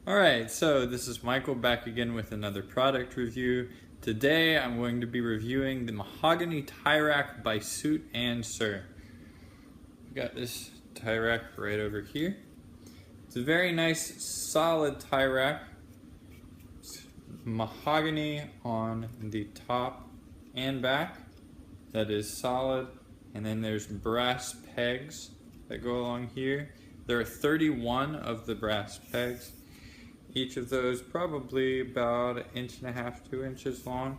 Alright, so this is Michael back again with another product review. Today I'm going to be reviewing the Mahagony tie rack by Suit and Sir. We've got this tie rack right over here. It's a very nice solid tie rack. It's mahogany on the top and back. That is solid. And then there's brass pegs that go along here. There are 31 of the brass pegs. Each of those probably about 1.5 to 2 inches long.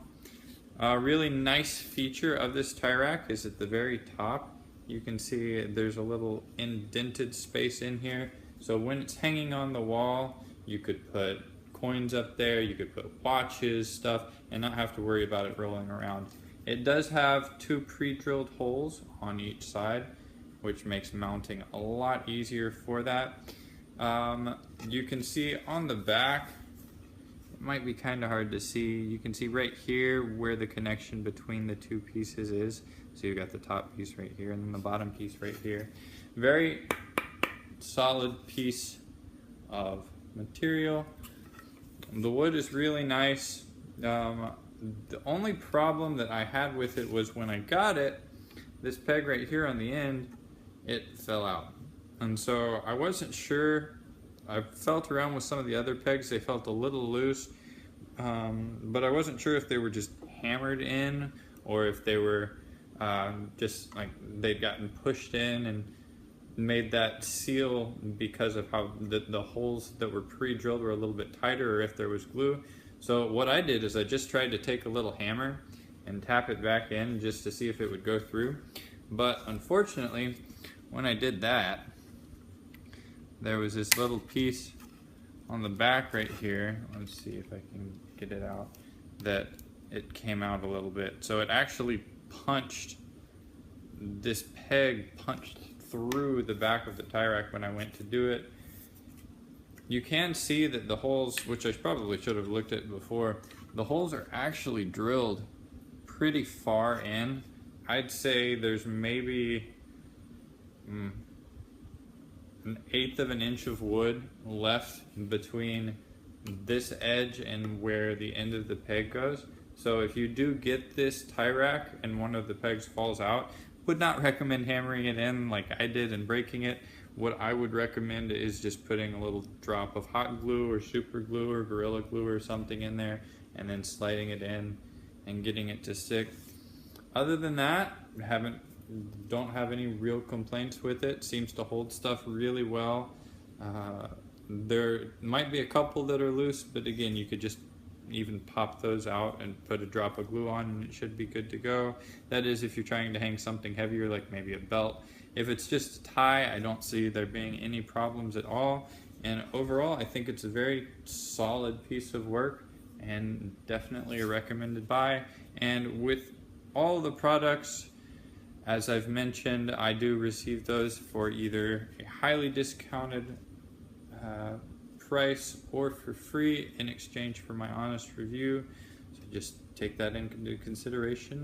A really nice feature of this tie rack is at the very top. You can see there's a little indented space in here. So when it's hanging on the wall, you could put coins up there, you could put watches, stuff, and not have to worry about it rolling around. It does have 2 pre-drilled holes on each side, which makes mounting a lot easier for that. You can see on the back, it might be kind of hard to see, you can see right here where the connection between the 2 pieces is. So you've got the top piece right here and then the bottom piece right here. Very solid piece of material. The wood is really nice. The only problem that I had with it was when I got it, this peg right here on the end, it fell out. And so I wasn't sure. I felt around with some of the other pegs, they felt a little loose, but I wasn't sure if they were just hammered in or if they were just like they'd gotten pushed in and made that seal because of how the holes that were pre-drilled were a little bit tighter, or if there was glue. So what I did is I just tried to take a little hammer and tap it back in just to see if it would go through. But unfortunately, when I did that, there was this little piece on the back right here, let's see if I can get it out, that it came out a little bit. So it actually punched, this peg punched through the back of the tie rack when I went to do it. You can see that the holes, which I probably should have looked at before, the holes are actually drilled pretty far in. I'd say there's maybe 1/8 of an inch of wood left between this edge and where the end of the peg goes. So if you do get this tie rack and one of the pegs falls out, would not recommend hammering it in like I did and breaking it. What I would recommend is just putting a little drop of hot glue or super glue or Gorilla Glue or something in there and then sliding it in and getting it to stick. Other than that, don't have any real complaints with it. Seems to hold stuff really well. There might be a couple that are loose, but again, you could just even pop those out and put a drop of glue on and it should be good to go. That is if you're trying to hang something heavier like maybe a belt. If it's just a tie, I don't see there being any problems at all. And overall, I think it's a very solid piece of work and definitely a recommended buy. And with all the products, as I've mentioned, I do receive those for either a highly discounted price or for free in exchange for my honest review. So just take that into consideration.